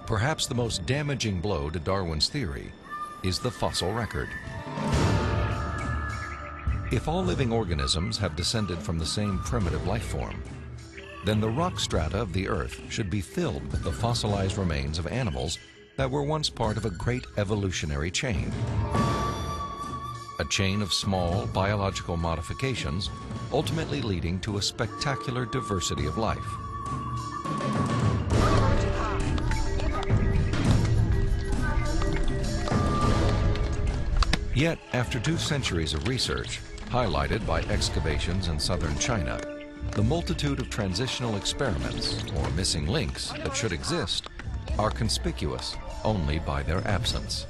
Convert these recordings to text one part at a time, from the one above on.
Perhaps the most damaging blow to Darwin's theory is the fossil record. If all living organisms have descended from the same primitive life form, then the rock strata of the Earth should be filled with the fossilized remains of animals that were once part of a great evolutionary chain. A chain of small biological modifications, ultimately leading to a spectacular diversity of life. Yet, after 2 centuries of research, highlighted by excavations in southern China, the multitude of transitional experiments, or missing links, that should exist are conspicuous only by their absence.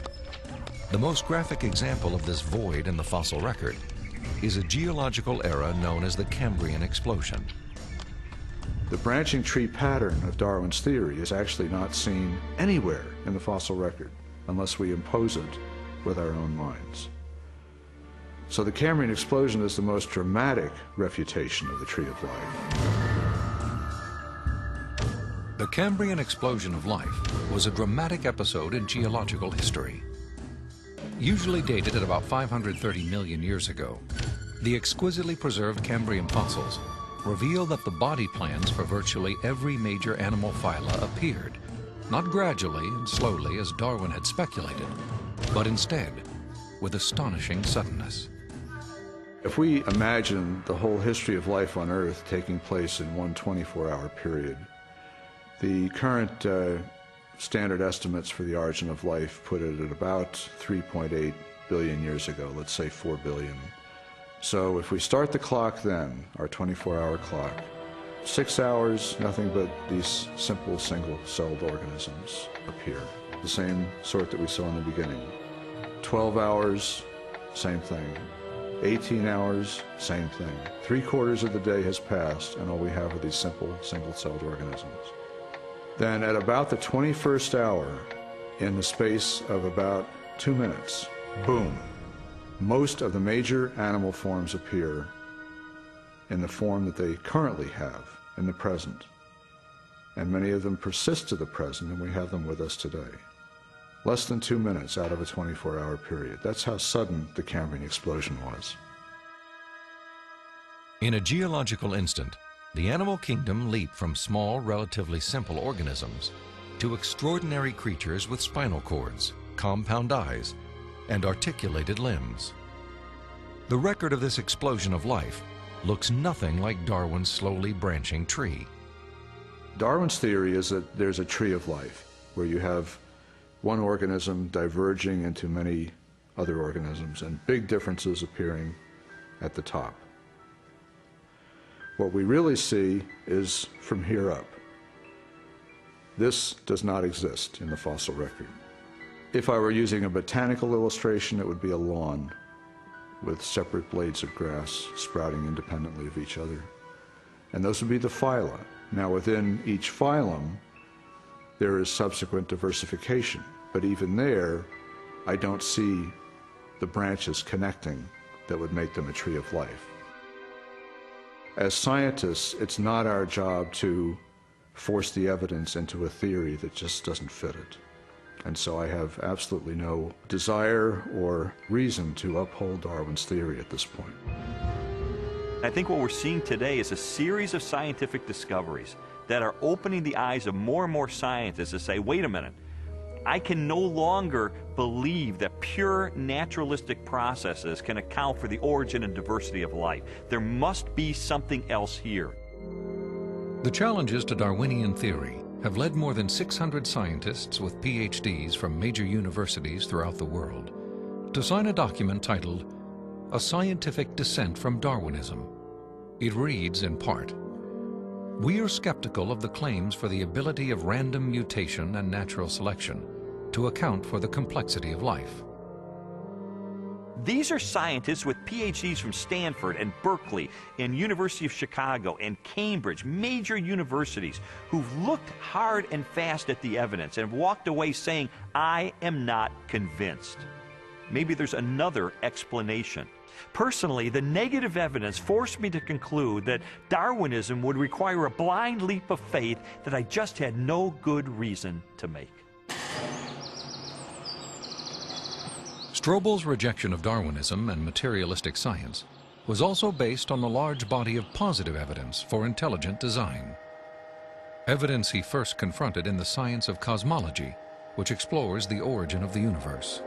The most graphic example of this void in the fossil record is a geological era known as the Cambrian explosion. The branching tree pattern of Darwin's theory is actually not seen anywhere in the fossil record unless we impose it with our own minds. So the Cambrian explosion is the most dramatic refutation of the tree of life. The Cambrian explosion of life was a dramatic episode in geological history. Usually dated at about 530 million years ago, the exquisitely preserved Cambrian fossils reveal that the body plans for virtually every major animal phyla appeared, not gradually and slowly as Darwin had speculated, but instead with astonishing suddenness. If we imagine the whole history of life on Earth taking place in one 24-hour period, the current standard estimates for the origin of life put it at about 3.8 billion years ago, let's say 4 billion. So if we start the clock then, our 24-hour clock, 6 hours, nothing but these simple single-celled organisms appear, the same sort that we saw in the beginning. 12 hours, same thing. 18 hours, same thing. 3/4 of the day has passed, and all we have are these simple single-celled organisms. Then at about the 21st hour, in the space of about 2 minutes, boom, most of the major animal forms appear in the form that they currently have in the present. And many of them persist to the present, and we have them with us today. Less than 2 minutes out of a 24-hour period. That's how sudden the Cambrian explosion was. In a geological instant, the animal kingdom leaped from small, relatively simple organisms to extraordinary creatures with spinal cords, compound eyes, and articulated limbs. The record of this explosion of life looks nothing like Darwin's slowly branching tree. Darwin's theory is that there's a tree of life, where you have one organism diverging into many other organisms and big differences appearing at the top. What we really see is from here up. This does not exist in the fossil record. If I were using a botanical illustration, it would be a lawn with separate blades of grass sprouting independently of each other. And those would be the phyla. Now within each phylum, there is subsequent diversification. But even there, I don't see the branches connecting that would make them a tree of life. As scientists, it's not our job to force the evidence into a theory that just doesn't fit it. And so I have absolutely no desire or reason to uphold Darwin's theory at this point. I think what we're seeing today is a series of scientific discoveries that are opening the eyes of more and more scientists to say, wait a minute, I can no longer believe that pure naturalistic processes can account for the origin and diversity of life. There must be something else here. The challenges to Darwinian theory have led more than 600 scientists with PhDs from major universities throughout the world to sign a document titled A Scientific Descent from Darwinism. It reads in part, "We are skeptical of the claims for the ability of random mutation and natural selection to account for the complexity of life." These are scientists with PhDs from Stanford and Berkeley and University of Chicago and Cambridge, major universities, who've looked hard and fast at the evidence and walked away saying, I am not convinced. Maybe there's another explanation. Personally, the negative evidence forced me to conclude that Darwinism would require a blind leap of faith that I just had no good reason to make. Stobel's rejection of Darwinism and materialistic science was also based on the large body of positive evidence for intelligent design. Evidence he first confronted in the science of cosmology, which explores the origin of the universe.